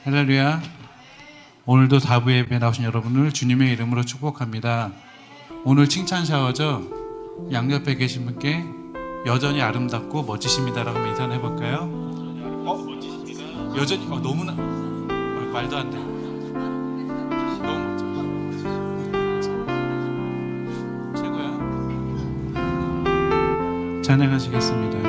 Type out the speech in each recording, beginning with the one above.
할렐루야. 오늘도 다부 예배 나오신 여러분을 주님의 이름으로 축복합니다. 오늘 칭찬 샤워죠. 양옆에 계신 분께 여전히 아름답고 멋지십니다라고 한번 인사를 해볼까요? 멋지십니다. 여전히 너무나 말도 안 돼. 너무 멋져. 최고야. 찬양하시겠습니다.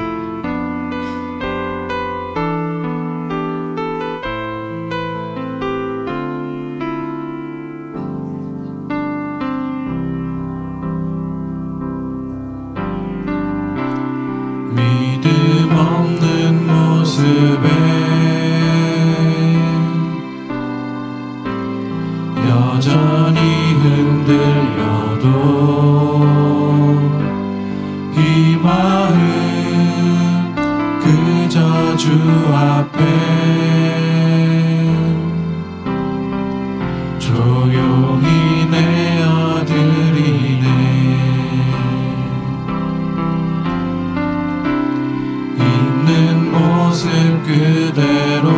믿음 없는 모습에 여전히 흔들려도 이 마음 그저 주 앞에 조용히 내어드리네. 있는 모습 그대로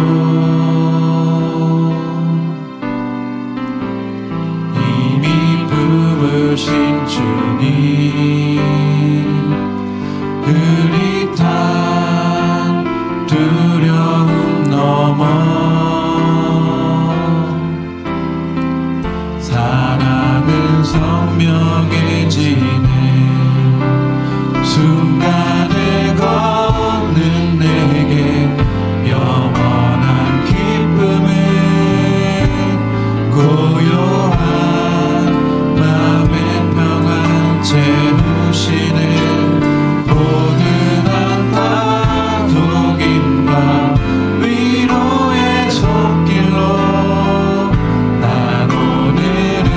이미 부으신 주님, 흐릿한 두려움 넘어 사랑은 선명해지네. 순간을 걷는 내게 영원한 기쁨은 고요한 마음의 평안 채우시는 포근한 파도김과 위로의 손길로 난 오늘은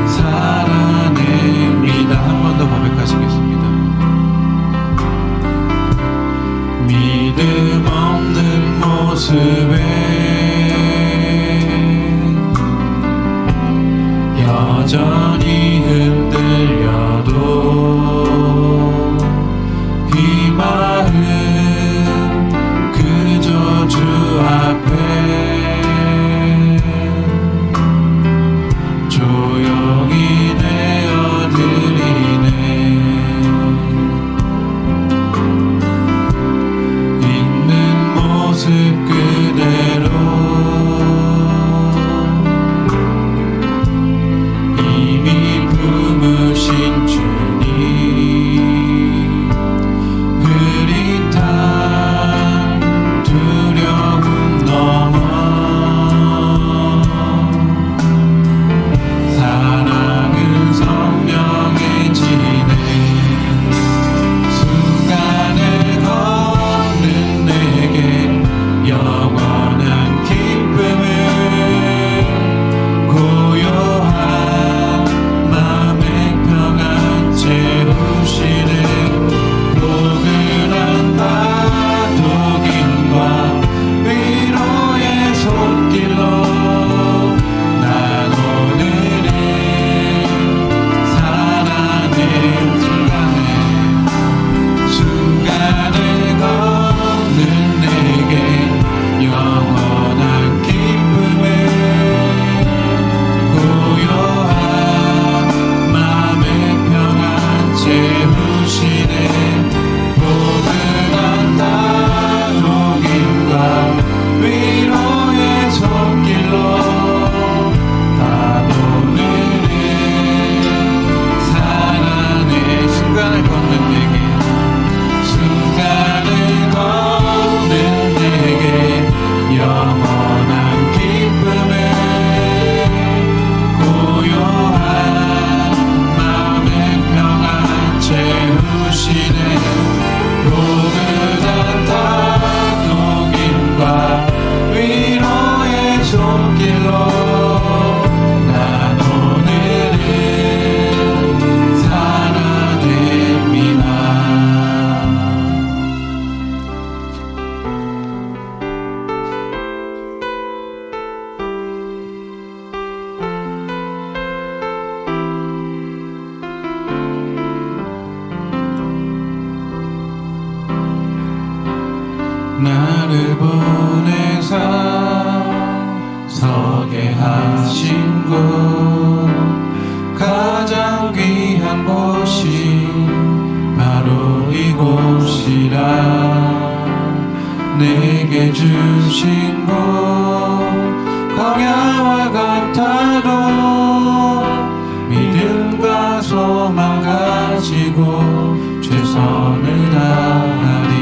살아냅니다. 한 번 더 고백하시겠습니다. 믿음 없는 모습에 여전히 흔들려도 이 마음 그저 주 앞에 조용히 내어드리네. 있는 모습 그대로 이미 품으신 주님, 흐릿한 두려움 넘어 사랑 하신 곳 가장 귀한 곳이 바로 이곳이라 내게 주신 곳 광야와 같아도 믿음과 소망 가지고 최선을 다하리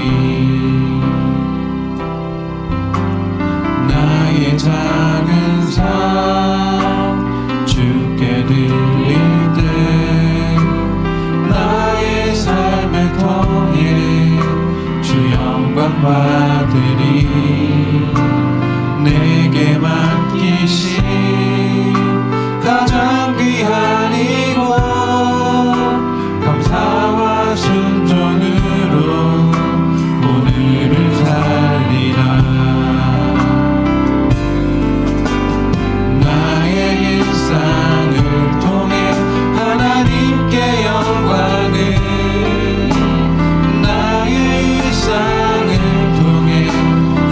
나의 작은 삶 주께 드릴 때 나의 삶을 통해 주 영광 받으리 내게 맡기신 가장 귀한 이곳 감사와 순종으로 오늘을 살리라 나의 일상을 통해 하나님께 영광을 나의 일상을 통해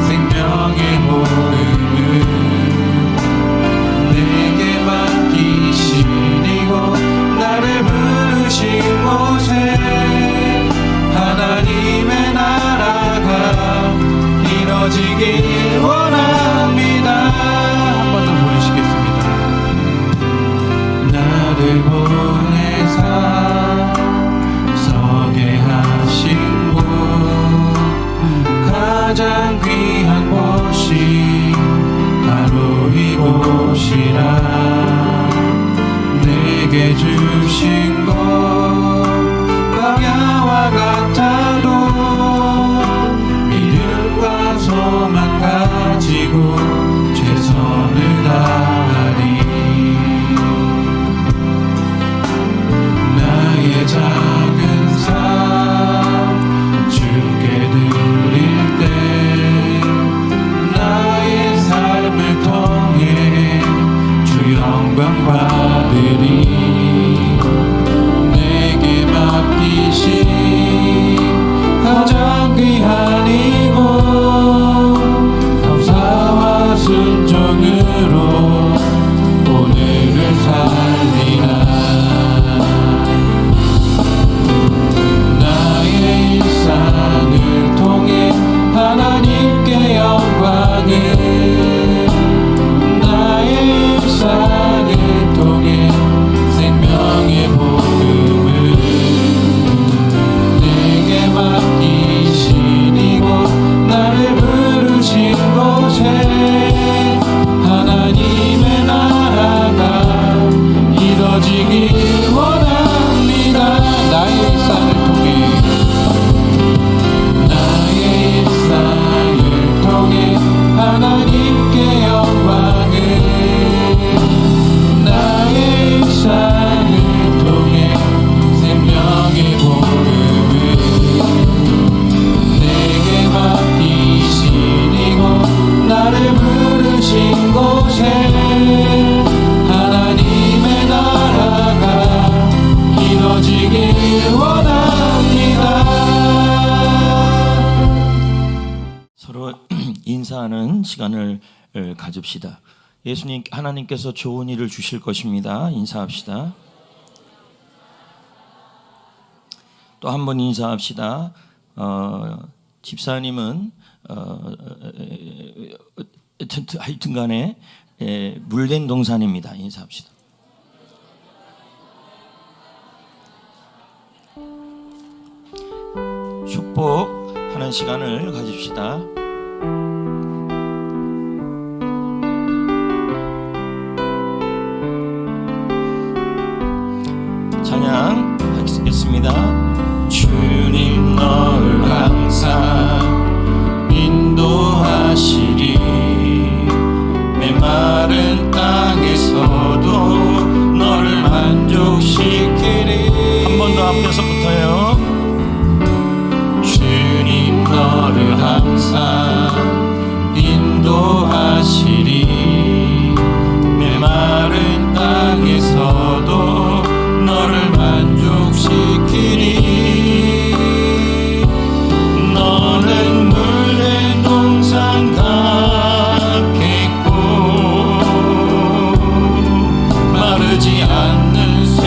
생명의 복음을 내게 맡기신 이곳 나를 부르신 곳에 하나님의 나라가 이뤄지길 원합니다. 한 번 더 부르시겠습니다. 나를 보내사 서게 하신 곳 가장 귀한 곳이 바로 이곳이라 내게 주신 곳 광야와 같아도 믿음과 소망 가지고 최선을 다하리 나의 작은 삶 주께 드릴 때 나의 삶을 통해 주 영광 받으리 내게 맡기신 가장 귀한 이곳 감사와 순종으로 오늘을 살리라 나의 일상을 통해 하나님께 영광을 나의 일상을 통해 생명의 복음을 내게 맡기신 이곳 나를 부르신 곳에 하나님의 나라가 이뤄지길 원합니다 나의 일상을 통해 나의 일상을 통해 하나님께 영광을 나의 일상을 통해 생명의 복음을 내게 맡기신 이곳 나를 부르신 곳에 하나님의 나라가 이뤄지길 원합니다. 서로 인사하는 시간을 가집시다. 예수님 하나님께서 좋은 일을 주실 것입니다. 인사합시다. 또 한 번 인사합시다. 집사님은 하여튼간에 물된 동산입니다. 인사합시다. 축복하는 시간을 가집시다. 찬양 하겠습니다. 주님 너를 항상 인도하시리 메마른 땅에서도 너를 만족시키리 한 번 더 앞에서부터요. 주님 너를 항상 인도하시리 메마른 땅에서도 너를 만족시키리 너는 물된 동산 같겠고 마르지 않는 새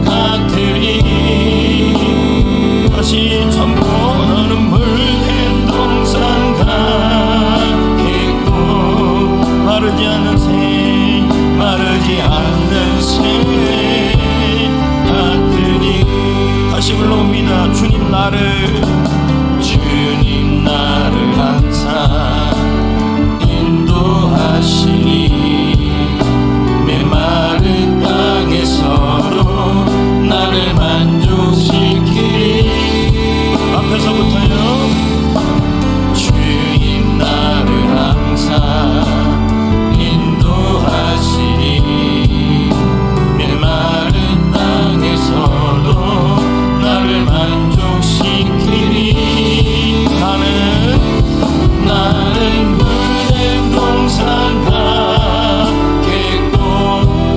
같으리. 다시 전부 너는 물된 동산 같겠고 마르지 않는 새 마르지 않는 새 같으니. 다시 불러옵니다. 주님 나를 항상 인도하시니 메마른 땅에서도 나를 만족시키리. 앞에서부터요. 주님 나를 항상 인도하시니 메마른 땅에서도 나를 만족시키리. 나는 물된 동산 같겠고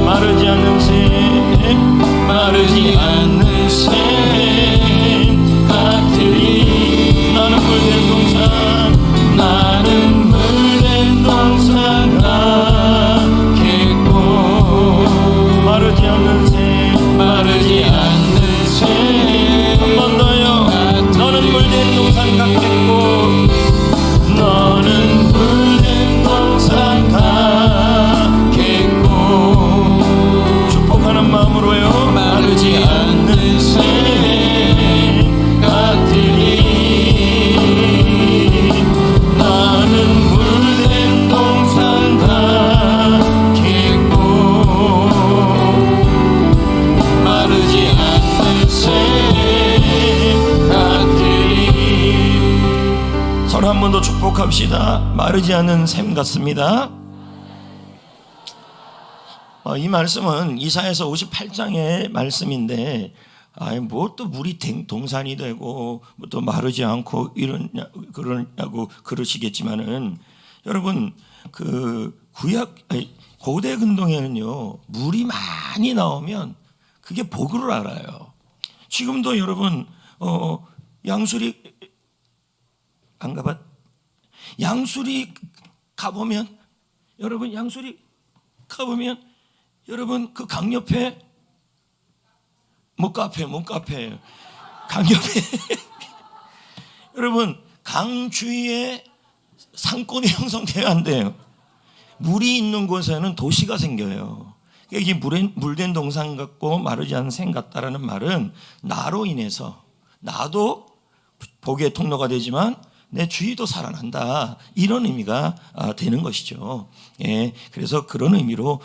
마르지 않는 새 마르지 않는 새 같으리. 나는 물된 동산 같겠고 마르지 않는 새 마르지 않는 새. 한 번 더요. 너는 물된 동산 같겠고 너는 물된 동산 같겠고. 축복하는 마음으로요. 마르지 않는 새 같으리. 나는 물된 동산 같겠고 마르지 않는 새 같으리. 서로 한 번 더 축복합시다. 마르지 않는 샘 같습니다. 이 말씀은 이사야서 58장의 말씀인데 뭐 또 물이 동산이 되고 뭐 또 마르지 않고 그러냐고 그러시겠지만은 여러분 그 고대 근동에는요 물이 많이 나오면 그게 복으로 알아요. 지금도 여러분 양수리 안 가봤? 양수리 가보면 여러분 여러분 그 강 옆에 목카페 강 옆에 여러분 강 주위에 상권이 형성돼야 안 돼요. 물이 있는 곳에는 도시가 생겨요. 이게 물된 동산 같고 마르지 않은 샘 같다라는 말은 나로 인해서 나도 복의 통로가 되지만 내 주위도 살아난다 이런 의미가 되는 것이죠. 예, 그래서 그런 의미로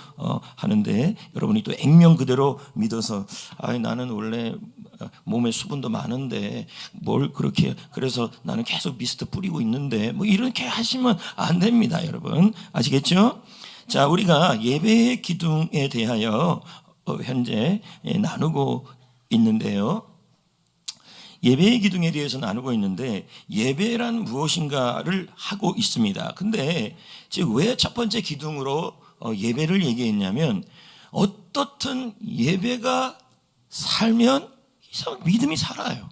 하는데 여러분이 또 액면 그대로 믿어서 나는 원래 몸에 수분도 많은데 뭘 그렇게 그래서 나는 계속 미스트 뿌리고 있는데 뭐 이렇게 하시면 안 됩니다, 여러분. 아시겠죠? 자, 우리가 예배의 기둥에 대하여 현재 나누고 있는데요. 예배의 기둥에 대해서 나누고 있는데 예배란 무엇인가를 하고 있습니다. 근데 지금 왜 첫 번째 기둥으로 예배를 얘기했냐면 어떻든 예배가 살면 믿음이 살아요.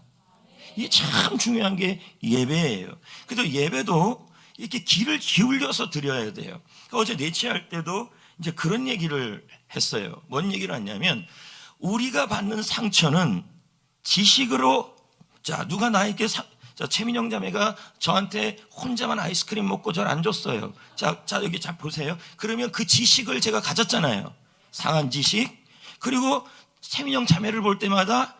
이게 참 중요한 게 예배예요. 그래서 예배도 이렇게 귀를 기울여서 드려야 돼요. 어제 내치할 때도 이제 그런 얘기를 했어요. 뭔 얘기를 했냐면 우리가 받는 상처는 지식으로 자, 누가 나에게 최민영 자매가 저한테 혼자만 아이스크림 먹고 절 안 줬어요. 자, 여기 자 보세요. 그러면 그 지식을 제가 가졌잖아요. 상한 지식. 그리고 최민영 자매를 볼 때마다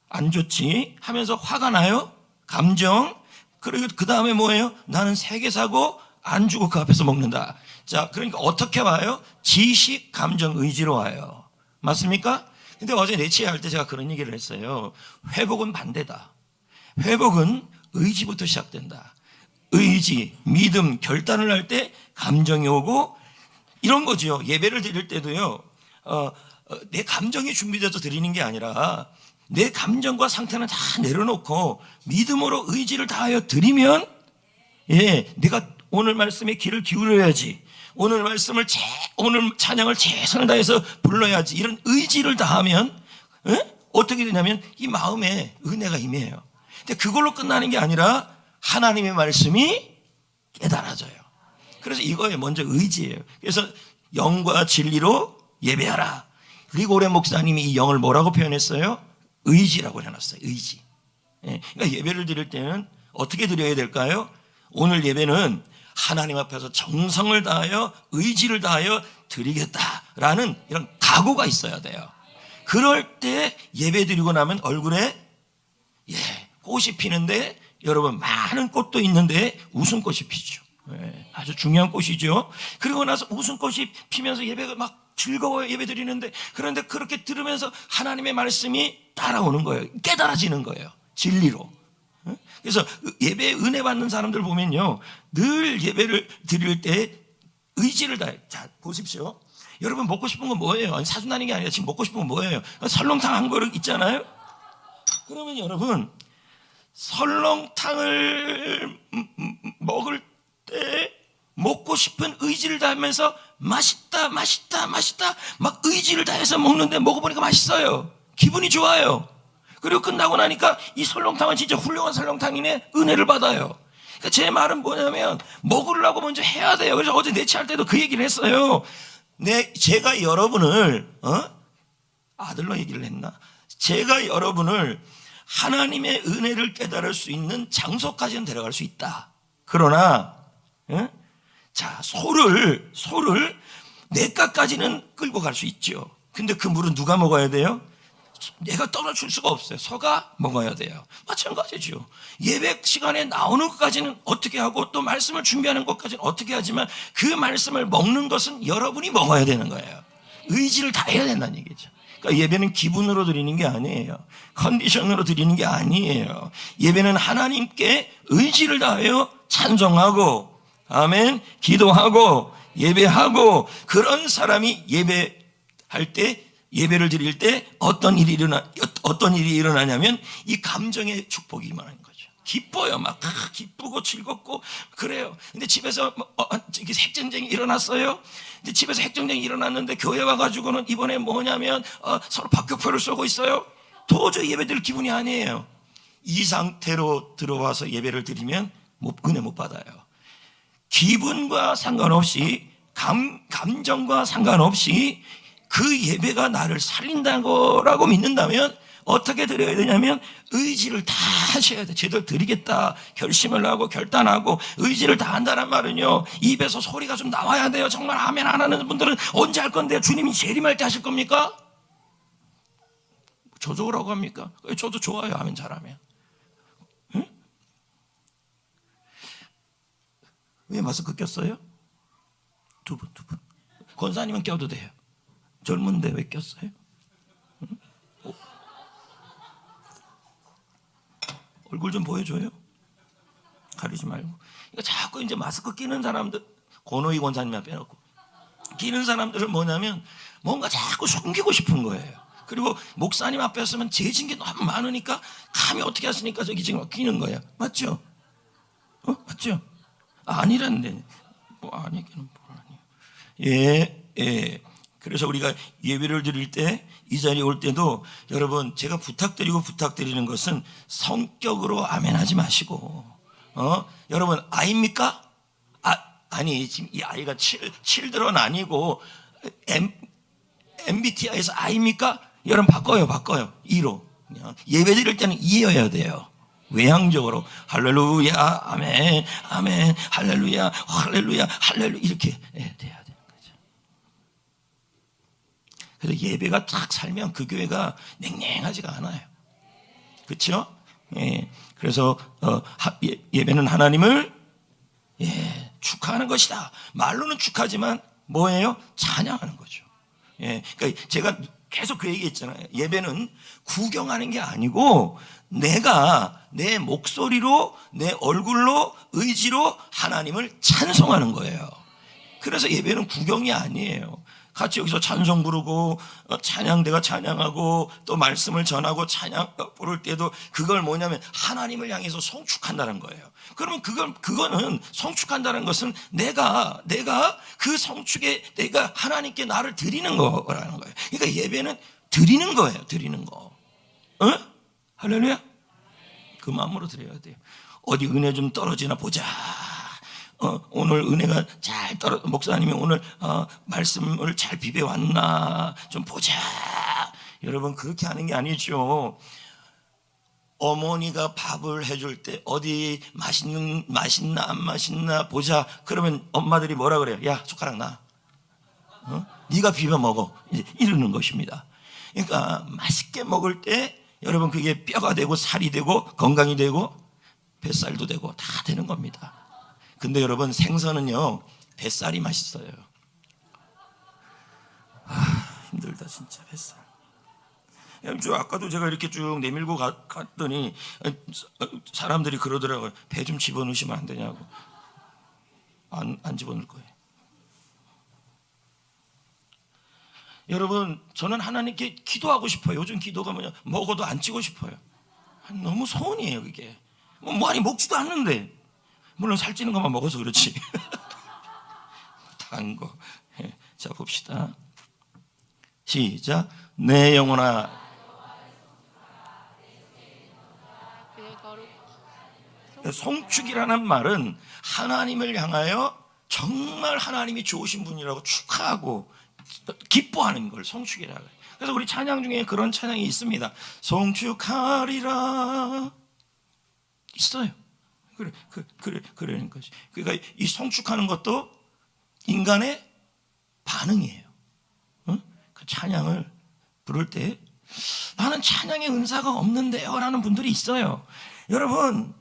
안 좋지 하면서 화가 나요. 감정. 그리고 그 다음에 뭐예요? 나는 3개 사고 안 주고 그 앞에서 먹는다. 자, 그러니까 어떻게 와요? 지식, 감정, 의지로 와요. 맞습니까? 근데 어제 내치할 때 제가 그런 얘기를 했어요. 회복은 반대다. 회복은 의지부터 시작된다. 의지, 믿음, 결단을 할 때 감정이 오고 이런 거죠. 예배를 드릴 때도요. 내 감정이 준비돼서 드리는 게 아니라 내 감정과 상태는 다 내려놓고 믿음으로 의지를 다하여 드리면 내가 오늘 말씀에 귀를 기울여야지. 오늘 말씀을 오늘 찬양을 최선을 다해서 불러야지. 이런 의지를 다하면 어떻게 되냐면 이 마음에 은혜가 임해요. 근데 그걸로 끝나는 게 아니라 하나님의 말씀이 깨달아져요. 그래서 이거에 먼저 의지예요. 그래서 영과 진리로 예배하라. 리고레 목사님이 이 영을 뭐라고 표현했어요? 의지라고 해놨어요. 의지. 그러니까 예배를 드릴 때는 어떻게 드려야 될까요? 오늘 예배는 하나님 앞에서 정성을 다하여 의지를 다하여 드리겠다라는 이런 각오가 있어야 돼요. 그럴 때 예배 드리고 나면 얼굴에 꽃이 피는데, 여러분 많은 꽃도 있는데 웃음꽃이 피죠. 아주 중요한 꽃이죠. 그리고 나서 웃음꽃이 피면서 예배가 막 즐거워요. 예배 드리는데, 그런데 그렇게 들으면서 하나님의 말씀이 따라오는 거예요. 깨달아지는 거예요. 진리로. 그래서 예배에 은혜 받는 사람들 보면요, 늘 예배를 드릴 때 의지를 다해. 자, 보십시오. 여러분 먹고 싶은 건 뭐예요? 아니, 사준다는 게 아니라 지금 먹고 싶은 건 뭐예요? 설렁탕 한 그릇 있잖아요. 그러면 여러분 설렁탕을 먹을 때 먹고 싶은 의지를 다하면서 맛있다 맛있다 맛있다 막 의지를 다해서 먹는데 먹어보니까 맛있어요. 기분이 좋아요. 그리고 끝나고 나니까 이 설렁탕은 진짜 훌륭한 설렁탕이네, 은혜를 받아요. 그러니까 제 말은 뭐냐면 먹으려고 먼저 해야 돼요. 그래서 어제 내치할 때도 그 얘기를 했어요. 제가 여러분을 아들로 얘기를 했나? 제가 여러분을 하나님의 은혜를 깨달을 수 있는 장소까지는 데려갈 수 있다. 그러나 자, 소를 냇가까지는 끌고 갈 수 있죠. 근데 그 물은 누가 먹어야 돼요? 내가 떠나줄 수가 없어요. 소가 먹어야 돼요. 마찬가지죠. 예배 시간에 나오는 것까지는 어떻게 하고 또 말씀을 준비하는 것까지는 어떻게 하지만 그 말씀을 먹는 것은 여러분이 먹어야 되는 거예요. 의지를 다해야 된다는 얘기죠. 그러니까 예배는 기분으로 드리는 게 아니에요. 컨디션으로 드리는 게 아니에요. 예배는 하나님께 의지를 다하여 찬송하고, 아멘, 기도하고 예배하고, 그런 사람이 예배할 때, 예배를 드릴 때 어떤 일이 일어나냐면 이 감정의 축복이 임하는 거죠. 기뻐요. 막 기쁘고 즐겁고 그래요. 근데 집에서 핵전쟁이 일어났어요. 근데 집에서 핵전쟁이 일어났는데 교회 와가지고는 이번에 뭐냐면 서로 박격포를 쏘고 있어요. 도저히 예배 드릴 기분이 아니에요. 이 상태로 들어와서 예배를 드리면 은혜 못 받아요. 기분과 상관없이, 감정과 상관없이 그 예배가 나를 살린다고 믿는다면 어떻게 드려야 되냐면 의지를 다 하셔야 돼. 제대로 드리겠다 결심을 하고 결단하고 의지를 다 한다는 말은요, 입에서 소리가 좀 나와야 돼요. 정말 아멘 안 하는 분들은 언제 할 건데요? 주님이 재림할 때 하실 겁니까? 저 좋으라고 합니까? 저도 좋아요, 아멘 잘하면. 응? 왜 마스크 꼈어요? 두 분. 권사님은 껴도 돼요. 젊은데 왜 꼈어요? 응? 얼굴 좀 보여줘요. 가리지 말고. 그러니까 자꾸 이제 마스크 끼는 사람들, 권호희 권사님만 빼놓고 끼는 사람들은 뭐냐면 뭔가 자꾸 숨기고 싶은 거예요. 그리고 목사님 앞에 서면 재진 게 너무 많으니까 감히 어떻게 하시니까 저기 지금 끼는 거예요. 맞죠? 맞죠? 아니란데. 뭐 아니기는 뭘 아니에요. 예. 그래서 우리가 예배를 드릴 때, 이 자리에 올 때도 여러분 제가 부탁드리는 것은 성격으로 아멘 하지 마시고, 여러분 아입니까? 아니 지금 이 아이가 칠드런 아니고 MBTI에서 아입니까? 여러분 바꿔요. 2로. 예배 드릴 때는 2여야 돼요. 외향적으로 할렐루야 아멘 아멘 할렐루야 할렐루야 할렐루야 이렇게 돼야 돼요. 그래서 예배가 딱 살면 그 교회가 냉랭하지가 않아요. 그렇죠? 예. 그래서 예배는 하나님을 축하하는 것이다. 말로는 축하지만 뭐예요? 찬양하는 거죠. 예. 그러니까 제가 계속 그 얘기했잖아요. 예배는 구경하는 게 아니고 내가 내 목소리로, 내 얼굴로, 의지로 하나님을 찬송하는 거예요. 그래서 예배는 구경이 아니에요. 같이 여기서 찬송 부르고 찬양대가 찬양하고 또 말씀을 전하고 찬양 부를 때도 그걸 뭐냐면 하나님을 향해서 송축한다는 거예요. 그러면 그거는 송축한다는 것은 내가 그 송축에 내가 하나님께 나를 드리는 거라는 거예요. 그러니까 예배는 드리는 거예요. 드리는 거. 할렐루야. 그 마음으로 드려야 돼요. 어디 은혜 좀 떨어지나 보자. 오늘 은혜가 잘 떨어 목사님이 오늘 말씀을 잘 비벼왔나 좀 보자. 여러분 그렇게 하는 게 아니죠. 어머니가 밥을 해줄 때 어디 맛있나 안 맛있나 보자. 그러면 엄마들이 뭐라 그래요? 야 숟가락 놔. 네가 비벼 먹어. 이제 이러는 것입니다. 그러니까 맛있게 먹을 때 여러분 그게 뼈가 되고 살이 되고 건강이 되고 뱃살도 되고 다 되는 겁니다. 근데 여러분 생선은요 뱃살이 맛있어요. 힘들다 진짜 뱃살. 아까도 제가 이렇게 쭉 내밀고 갔더니 사람들이 그러더라고요. 배 좀 집어넣으시면 안 되냐고. 안 집어넣을 거예요. 여러분 저는 하나님께 기도하고 싶어요. 요즘 기도가 뭐냐, 먹어도 안 찌고 싶어요. 너무 소원이에요 그게. 많이 먹지도 않는데, 물론 살찌는 것만 먹어서 그렇지. 단 거. 자 봅시다. 시작. 내 영혼아. 송축이라는 말은 하나님을 향하여 정말 하나님이 좋으신 분이라고 축하하고 기뻐하는 걸 송축이라고 해요. 그래서 우리 찬양 중에 그런 찬양이 있습니다. 송축하리라 있어요. 그러는 거지. 그러니까 이 송축하는 것도 인간의 반응이에요. 그 찬양을 부를 때 나는 찬양의 은사가 없는데요 라는 분들이 있어요. 여러분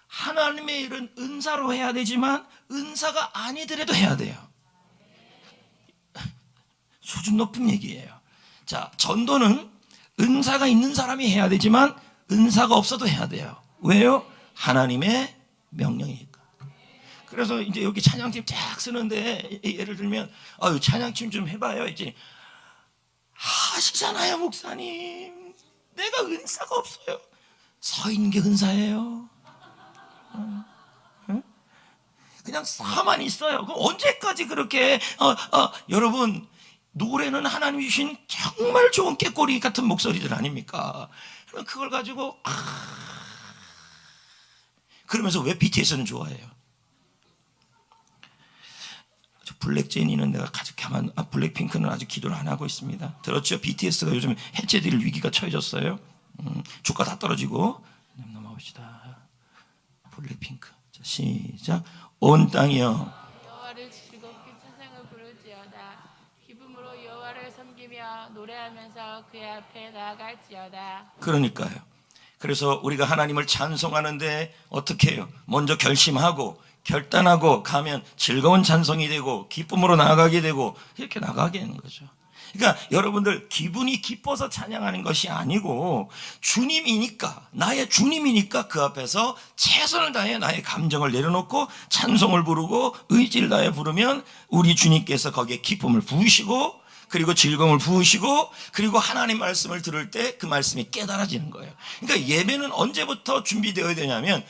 하나님의 일은 은사로 해야 되지만 은사가 아니더라도 해야 돼요. 수준 높은 얘기예요. 자, 전도는 은사가 있는 사람이 해야 되지만 은사가 없어도 해야 돼요. 왜요? 하나님의 명령이니까. 그래서 이제 여기 찬양팀 쫙 쓰는데 예를 들면 찬양팀 좀 해봐요. 이제 하시잖아요 목사님. 내가 은사가 없어요. 서 있는 게 은사예요. 그냥 서만 있어요. 그럼 언제까지 그렇게 여러분 노래는 하나님이 주신 정말 좋은 꾀꼬리 같은 목소리들 아닙니까? 그럼 그걸 가지고 그러면서 왜 BTS는 좋아해요? 블랙제니는 내가 아직 가만 블랙핑크는 아직 기도를 안 하고 있습니다. 들었죠? BTS가 요즘 해체될 위기가 처해졌어요. 주가 다 떨어지고. 넘어갑시다. 블랙핑크. 자, 시작. 온 땅이여 여호와를 즐겁게 찬송을 부를지어다. 기쁨으로 여호와를 섬기며 노래하면서 그의 앞에 나아갈지어다. 그러니까요. 그래서 우리가 하나님을 찬송하는데 어떻게 해요? 먼저 결심하고 결단하고 가면 즐거운 찬송이 되고 기쁨으로 나아가게 되고 이렇게 나가게 되는 거죠. 그러니까 여러분들 기분이 기뻐서 찬양하는 것이 아니고 주님이니까 나의 주님이니까 그 앞에서 최선을 다해 나의 감정을 내려놓고 찬송을 부르고 의지를 다해 부르면 우리 주님께서 거기에 기쁨을 부으시고 그리고 즐거움을 부으시고 그리고 하나님 말씀을 들을 때 그 말씀이 깨달아지는 거예요. 그러니까 예배는 언제부터 준비되어야 되냐면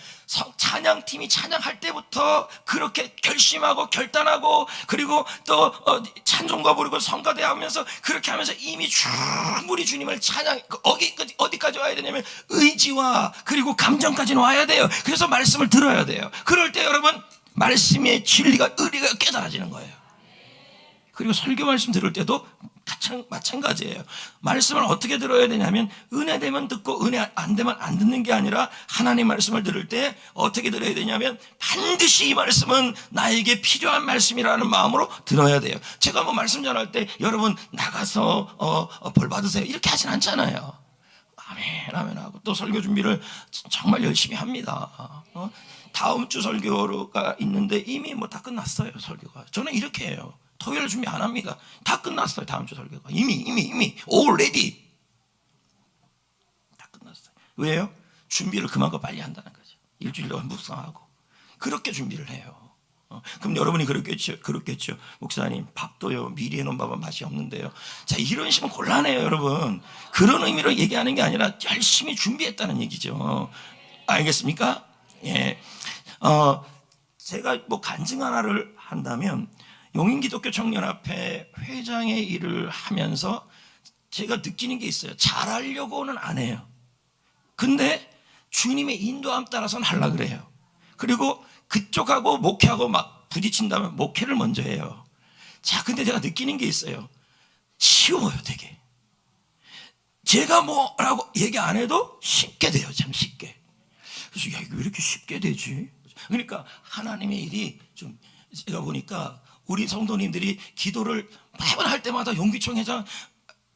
찬양팀이 찬양할 때부터 그렇게 결심하고 결단하고 그리고 또 찬송가 부르고 성가대 하면서 그렇게 하면서 이미 충분히 주님을 찬양 어디까지 와야 되냐면 의지와 그리고 감정까지는 와야 돼요. 그래서 말씀을 들어야 돼요. 그럴 때 여러분 말씀의 진리가 의리가 깨달아지는 거예요. 그리고 설교 말씀 들을 때도 마찬가지예요. 말씀을 어떻게 들어야 되냐면 은혜 되면 듣고 은혜 안 되면 안 듣는 게 아니라 하나님 말씀을 들을 때 어떻게 들어야 되냐면 반드시 이 말씀은 나에게 필요한 말씀이라는 마음으로 들어야 돼요. 제가 뭐 말씀 전할 때 여러분 나가서 벌 받으세요 이렇게 하진 않잖아요. 아멘 아멘 하고 또 설교 준비를 정말 열심히 합니다. 다음 주 설교가 있는데 이미 뭐 다 끝났어요. 설교가. 저는 이렇게 해요. 토요일 준비 안 합니다. 다 끝났어요. 다음 주 설교가. 이미 already 다 끝났어요. 왜요? 준비를 그만큼 빨리 한다는 거죠. 일주일 동안 묵상하고 그렇게 준비를 해요. 그럼 여러분이 그렇겠죠. 목사님 밥도요 미리 해놓은 밥은 맛이 없는데요. 자 이런 식은 곤란해요 여러분. 그런 의미로 얘기하는 게 아니라 열심히 준비했다는 얘기죠. 알겠습니까? 예. 제가 뭐 간증 하나를 한다면 용인기독교 청년합회 회장의 일을 하면서 제가 느끼는 게 있어요. 잘하려고는 안 해요. 근데 주님의 인도함 따라서는 하려고 그래요. 그리고 그쪽하고 목회하고 막 부딪힌다면 목회를 먼저 해요. 자, 근데 제가 느끼는 게 있어요. 쉬워요, 되게. 제가 뭐라고 얘기 안 해도 쉽게 돼요, 참 쉽게. 그래서 야, 이거 왜 이렇게 쉽게 되지? 그러니까 하나님의 일이 좀, 제가 보니까 우리 성도님들이 기도를 매번 할 때마다 용기총 회장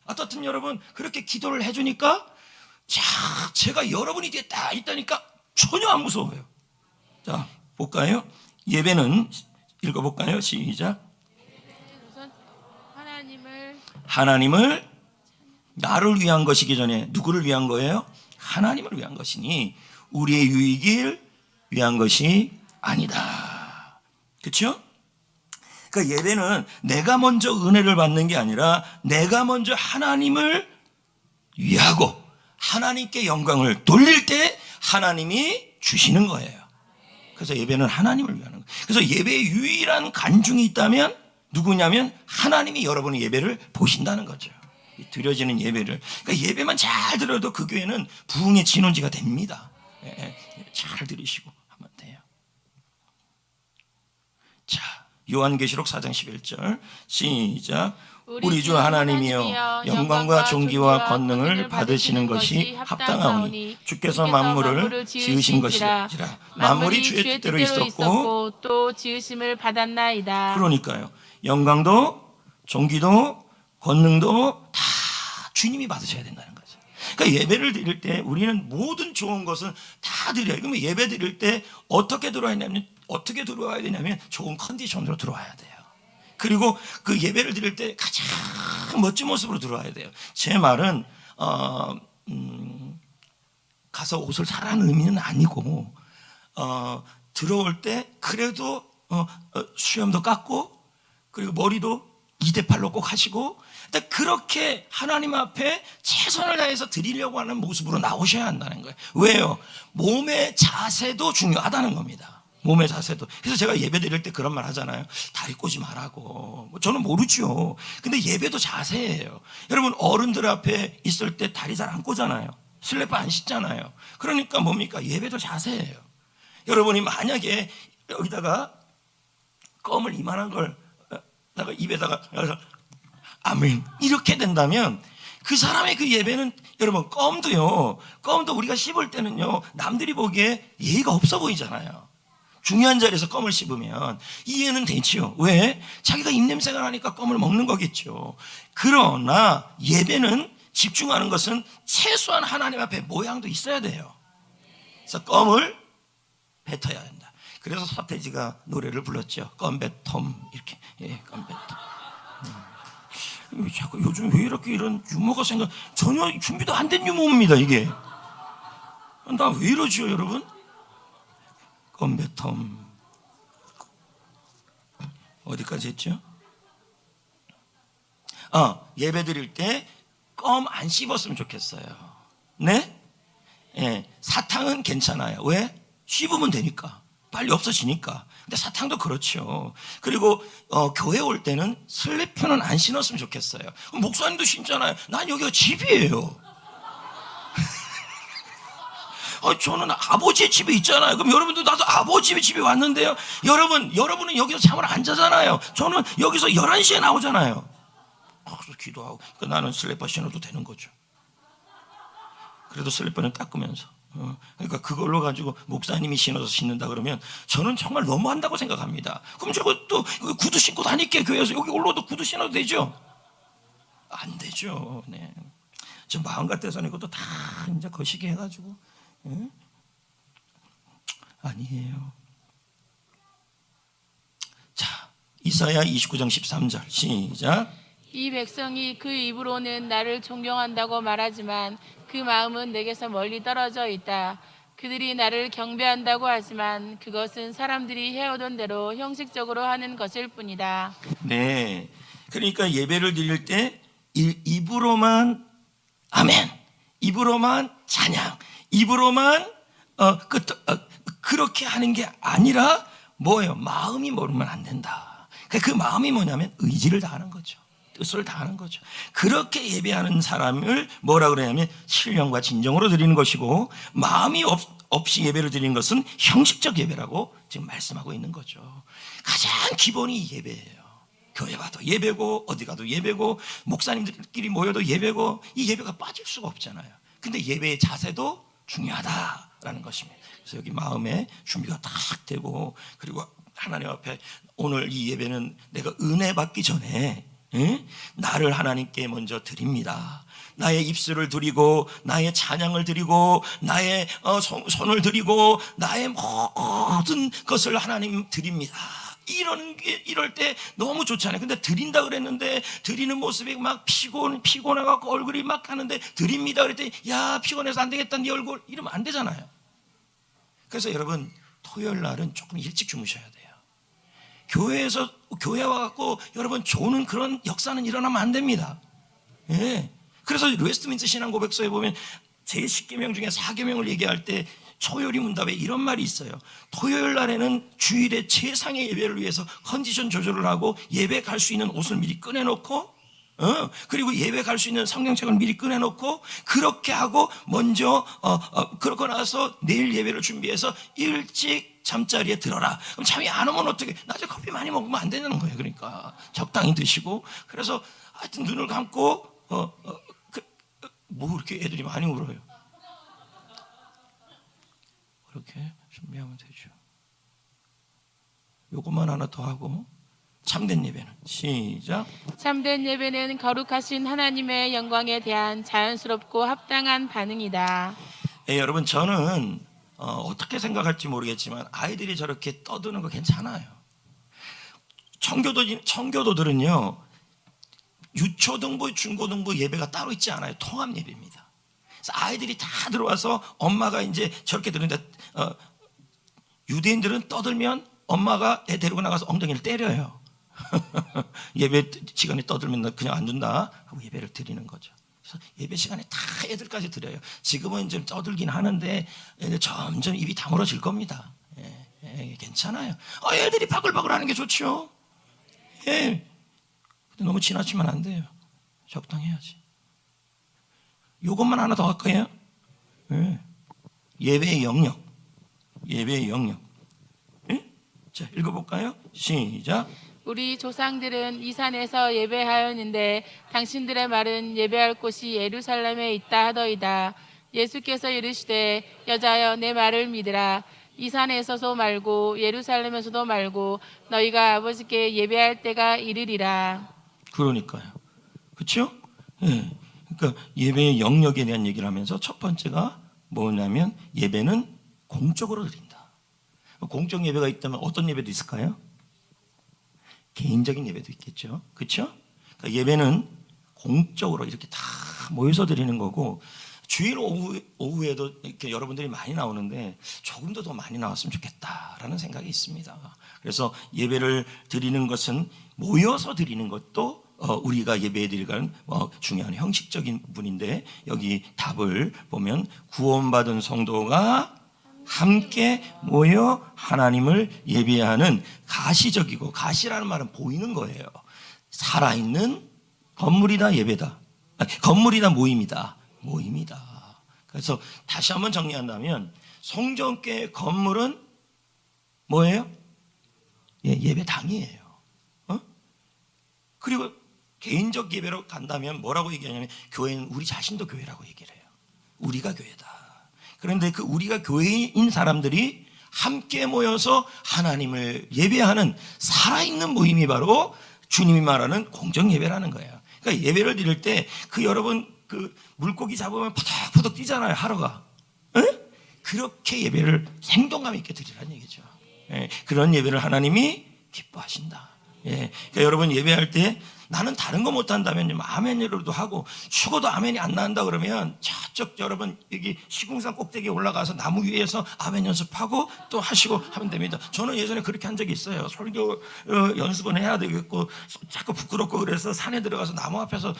어떻든 여러분 그렇게 기도를 해주니까 자, 제가 여러분이 뒤에 딱 있다니까 전혀 안 무서워요. 자, 볼까요? 예배는 읽어볼까요? 시작. 우선 하나님을 나를 위한 것이기 전에 누구를 위한 거예요? 하나님을 위한 것이니 우리의 유익을 위한 것이 아니다. 그렇죠? 그러니까 예배는 내가 먼저 은혜를 받는 게 아니라 내가 먼저 하나님을 위하고 하나님께 영광을 돌릴 때 하나님이 주시는 거예요. 그래서 예배는 하나님을 위하는 거예요. 그래서 예배의 유일한 간중이 있다면 누구냐면 하나님이 여러분의 예배를 보신다는 거죠. 드려지는 예배를. 그러니까 예배만 잘 드려도 그 교회는 부흥의 진원지가 됩니다. 잘 들으시고 하면 돼요. 자, 요한계시록 4장 11절 시작. 우리 주 하나님이여 영광과 존귀와 권능을 받으시는 것이 합당하오니 주께서 만물을 지으신 것이라. 만물이 주의 뜻대로 있었고 또 지으심을 받았나이다. 그러니까요. 영광도 존귀도 권능도 다 주님이 받으셔야 된다는 거죠. 그러니까 예배를 드릴 때 우리는 모든 좋은 것은 다 드려요. 그러면 예배 드릴 때 어떻게 들어와야 되냐면 좋은 컨디션으로 들어와야 돼요. 그리고 그 예배를 드릴 때 가장 멋진 모습으로 들어와야 돼요. 제 말은 가서 옷을 사라는 의미는 아니고 들어올 때 그래도 수염도 깎고 그리고 머리도 2대8로 꼭 하시고 그렇게 하나님 앞에 최선을 다해서 드리려고 하는 모습으로 나오셔야 한다는 거예요. 왜요? 몸의 자세도 중요하다는 겁니다. 몸의 자세도. 그래서 제가 예배 드릴 때 그런 말 하잖아요. 다리 꼬지 말라고. 저는 모르죠. 근데 예배도 자세예요. 여러분 어른들 앞에 있을 때 다리 잘 안 꼬잖아요. 슬리퍼 안 신잖아요. 그러니까 뭡니까? 예배도 자세예요. 여러분이 만약에 여기다가 껌을 이만한 걸 입에다가 아멘 이렇게 된다면 그 사람의 그 예배는 여러분 껌도 우리가 씹을 때는요 남들이 보기에 예의가 없어 보이잖아요. 중요한 자리에서 껌을 씹으면 이해는 되지요. 왜? 자기가 입냄새가 나니까 껌을 먹는 거겠죠. 그러나 예배는 집중하는 것은 최소한 하나님 앞에 모양도 있어야 돼요. 그래서 껌을 뱉어야 한다. 그래서 서태지가 노래를 불렀죠. 껌뱉톰 이렇게. 껌뱉톰. 자꾸 요즘 왜 이렇게 이런 유머가 전혀 준비도 안 된 유머입니다 이게. 나 왜 이러지요 여러분? 껌뱉톰. 어디까지 했죠? 예배 드릴 때 껌 안 씹었으면 좋겠어요. 네? 사탕은 괜찮아요. 왜? 씹으면 되니까. 빨리 없어지니까. 근데 사탕도 그렇죠. 그리고 교회 올 때는 슬리퍼는 안 신었으면 좋겠어요. 목사님도 신잖아요. 난 여기가 집이에요. 저는 아버지의 집에 있잖아요. 그럼 여러분도 나도 아버지 집에 왔는데요. 여러분은 여기서 잠을 안 자잖아요. 저는 여기서 11시에 나오잖아요. 그래서 기도하고. 그러니까 나는 슬리퍼 신어도 되는 거죠. 그래도 슬리퍼는 닦으면서. 그러니까 그걸로 가지고 목사님이 신어서 신는다 그러면 저는 정말 너무한다고 생각합니다. 그럼 저거 또 구두 신고 다닐게 교회에서 여기 올라도 구두 신어도 되죠? 안 되죠. 네. 저 마음 같아서는 이것도 다 이제 거시기 해가지고 아니에요. 자, 이사야 29장 13절 시작. 이 백성이 그 입으로는 나를 존경한다고 말하지만 그 마음은 내게서 멀리 떨어져 있다. 그들이 나를 경배한다고 하지만 그것은 사람들이 해오던 대로 형식적으로 하는 것일 뿐이다. 네, 그러니까 예배를 드릴 때 입으로만 아멘, 입으로만 찬양, 입으로만 그렇게 하는 게 아니라 뭐예요? 마음이 모르면 안 된다. 그 마음이 뭐냐면 의지를 다하는 거죠. 뜻을 다하는 거죠. 그렇게 예배하는 사람을 뭐라 그러냐면 신령과 진정으로 드리는 것이고 마음이 없이 예배를 드리는 것은 형식적 예배라고 지금 말씀하고 있는 거죠. 가장 기본이 예배예요. 교회 가도 예배고 어디 가도 예배고 목사님들끼리 모여도 예배고 이 예배가 빠질 수가 없잖아요. 근데 예배의 자세도 중요하다라는 것입니다. 그래서 여기 마음에 준비가 딱 되고 그리고 하나님 앞에 오늘 이 예배는 내가 은혜 받기 전에 나를 하나님께 먼저 드립니다. 나의 입술을 드리고 나의 찬양을 드리고 나의 손을 드리고 나의 모든 것을 하나님 드립니다. 이럴 때 너무 좋잖아요. 근데 드린다 그랬는데 드리는 모습이 막 피곤해갖고 얼굴이 막 하는데 드립니다 그랬더니 야 피곤해서 안 되겠다 네 얼굴 이러면 안 되잖아요. 그래서 여러분 토요일 날은 조금 일찍 주무셔야 돼요. 교회에서 교회 와갖고 여러분 조는 그런 역사는 일어나면 안 됩니다. 예. 그래서 웨스트민스터 신앙고백서에 보면 제10계명 중에 4계명을 얘기할 때 초요리 문답에 이런 말이 있어요. 토요일 날에는 주일에 최상의 예배를 위해서 컨디션 조절을 하고 예배 갈 수 있는 옷을 미리 꺼내놓고 그리고 예배 갈 수 있는 성경책을 미리 꺼내놓고 그렇게 하고 먼저 그러고 나서 내일 예배를 준비해서 일찍 잠자리에 들어라. 그럼 잠이 안 오면 어떻게? 낮에 커피 많이 먹으면 안 되는 거예요. 그러니까 적당히 드시고 그래서 하여튼 눈을 감고 뭐 이렇게 애들이 많이 울어요. 그렇게 준비하면 되죠. 요것만 하나 더 하고 참된 예배는 시작. 참된 예배는 거룩하신 하나님의 영광에 대한 자연스럽고 합당한 반응이다. 예, 여러분 저는 어떻게 생각할지 모르겠지만 아이들이 저렇게 떠드는 거 괜찮아요. 청교도들은요 유초등부, 중고등부 예배가 따로 있지 않아요. 통합 예배입니다. 그래서 아이들이 다 들어와서 엄마가 이제 저렇게 들는데 유대인들은 떠들면 엄마가 애 데리고 나가서 엉덩이를 때려요. 예배 시간에 떠들면 그냥 안 준다 하고 예배를 드리는 거죠. 그래서 예배 시간에 다 애들까지 드려요. 지금은 좀 떠들긴 하는데 점점 입이 다물어질 겁니다. 괜찮아요. 애들이 바글바글하는 게 좋죠. 예. 근데 너무 지나치면 안 돼요. 적당해야지. 요것만 하나 더 할까요? 예. 예배의 영역. 예배의 영역. 예? 자, 읽어볼까요? 시작. 우리 조상들은 이 산에서 예배하였는데 당신들의 말은 예배할 곳이 예루살렘에 있다 하더이다. 예수께서 이르시되 여자여 내 말을 믿으라. 이 산에서도 말고 예루살렘에서도 말고 너희가 아버지께 예배할 때가 이르리라. 그러니까요. 그렇죠? 예. 그러니까 예배의 영역에 대한 얘기를 하면서 첫 번째가 뭐냐면 예배는 공적으로 드린다. 공적 예배가 있다면 어떤 예배도 있을까요? 개인적인 예배도 있겠죠. 그렇죠? 그러니까 예배는 공적으로 이렇게 다 모여서 드리는 거고 주일 오후에도 이렇게 여러분들이 많이 나오는데 조금 더 많이 나왔으면 좋겠다라는 생각이 있습니다. 그래서 예배를 드리는 것은 모여서 드리는 것도 우리가 예배에 드리는 중요한 형식적인 부분인데 여기 답을 보면 구원받은 성도가 함께 모여 하나님을 예배하는 가시적이고 가시라는 말은 보이는 거예요. 살아있는 건물이다 예배다. 건물이다 모임이다. 모임이다. 그래서 다시 한번 정리한다면 성전교회 건물은 뭐예요? 예배당이에요. 그리고 개인적 예배로 간다면 뭐라고 얘기하냐면 교회는 우리 자신도 교회라고 얘기를 해요. 우리가 교회다. 그런데 그 우리가 교회인 사람들이 함께 모여서 하나님을 예배하는 살아있는 모임이 바로 주님이 말하는 공정 예배라는 거예요. 그러니까 예배를 드릴 때 그 여러분 그 물고기 잡으면 퍼덕퍼덕 뛰잖아요. 하루가. 그렇게 예배를 생동감 있게 드리라는 얘기죠. 그런 예배를 하나님이 기뻐하신다. 그러니까 여러분 예배할 때 나는 다른 거 못한다면 좀 아멘으로도 하고 죽어도 아멘이 안 나온다 그러면 저쪽 여러분 여기 시궁산 꼭대기에 올라가서 나무 위에서 아멘 연습하고 또 하시고 하면 됩니다. 저는 예전에 그렇게 한 적이 있어요. 설교 연습은 해야 되겠고 자꾸 부끄럽고 그래서 산에 들어가서 나무 앞에서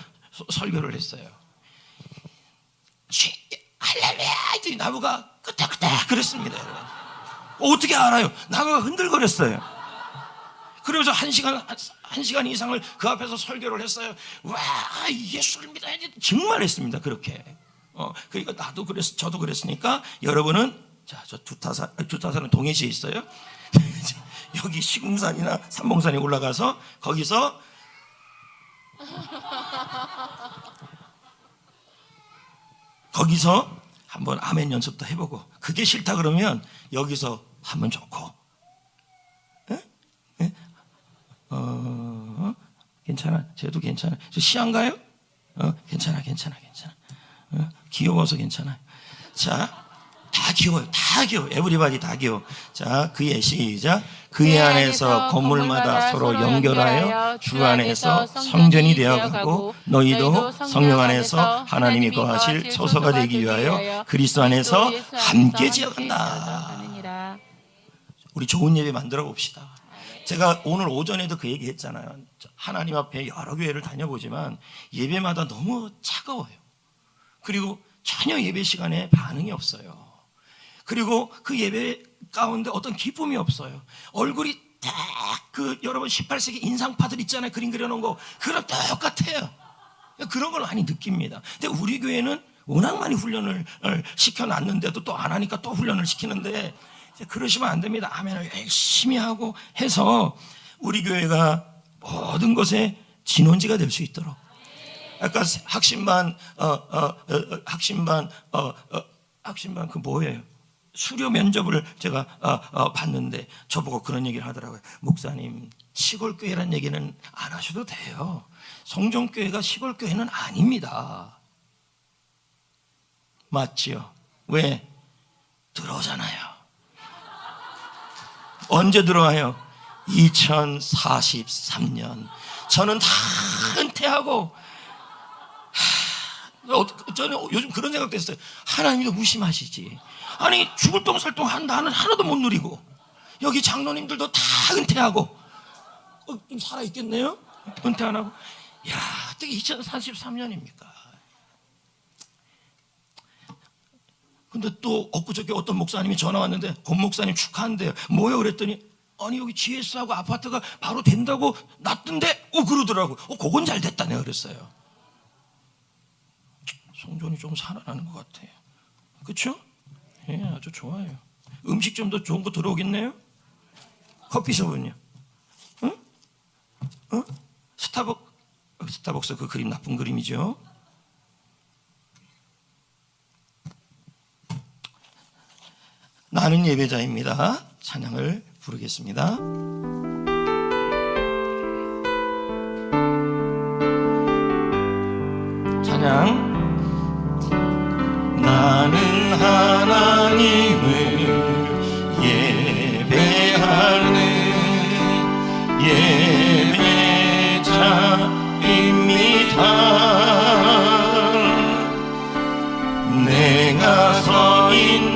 설교를 했어요. 할렐루야 했더니 나무가 끄덕끄덕 그랬습니다. 어떻게 알아요? 나무가 흔들거렸어요. 그러면서 한 시간 이상을 그 앞에서 설교를 했어요. 와, 예수를 믿어야지. 정말 했습니다. 그렇게. 그러니까 나도 그랬, 저도 그랬으니까 여러분은 자, 저 두타산은 동해시에 있어요. 여기 시궁산이나 삼봉산에 올라가서 거기서 한번 아멘 연습도 해보고, 그게 싫다 그러면 여기서 하면 좋고. 에? 괜찮아. 쟤도 괜찮아. 저 시안가요? 괜찮아. 귀여워서 괜찮아. 자, 다 귀여워요. 다 귀여워. 에브리바디 다 귀여워. 자, 그의 시작. 그의 안에서 건물마다 서로 연결하여 주 안에서 성전이 되어가고 너희도 성령 안에서 하나님이 거하실 초소가 되기 위하여 그리스도 안에서 함께 지어간다. 우리 좋은 예배 만들어 봅시다. 제가 오늘 오전에도 그 얘기 했잖아요. 하나님 앞에 여러 교회를 다녀보지만 예배마다 너무 차가워요. 그리고 전혀 예배 시간에 반응이 없어요. 그리고 그 예배 가운데 어떤 기쁨이 없어요. 얼굴이 딱 그 여러분 18세기 인상파들 있잖아요. 그림 그려놓은 거. 그랑 똑같아요. 그런 걸 많이 느낍니다. 근데 우리 교회는 워낙 많이 훈련을 시켜놨는데도 또 안 하니까 또 훈련을 시키는데, 그러시면 안 됩니다. 아멘을 열심히 하고 해서 우리 교회가 모든 것에 진원지가 될 수 있도록. 아까 학신반 그 뭐예요? 수료 면접을 제가 봤는데 저보고 그런 얘기를 하더라고요. 목사님, 시골 교회란 얘기는 안 하셔도 돼요. 성전교회가 시골 교회는 아닙니다. 맞지요? 왜? 들어오잖아요. 언제 들어와요? 2043년. 저는 다 은퇴하고, 저는 요즘 그런 생각도 했어요. 하나님도 무심하시지. 아니, 죽을 똥살똥 한 나는 하나도 못 누리고, 여기 장로님들도 다 은퇴하고, 좀 살아있겠네요? 은퇴 안 하고. 야, 어떻게 2043년입니까? 근데 또 엊그저께 어떤 목사님이 전화 왔는데, 권 목사님 축하한대요. 뭐요? 그랬더니, 아니, 여기 GS하고 아파트가 바로 된다고 났던데? 그러더라고. 그건 잘 됐다, 내가 그랬어요. 성전이 좀 살아나는 것 같아요. 그렇죠? 예, 아주 좋아요. 음식점도 좋은 거 들어오겠네요? 커피숍은요? 응? 스타벅스 그 그림 나쁜 그림이죠. 나는 예배자입니다. 찬양을 부르겠습니다. 찬양. 나는 하나님을 예배하는 예배자입니다. 내가 서 있는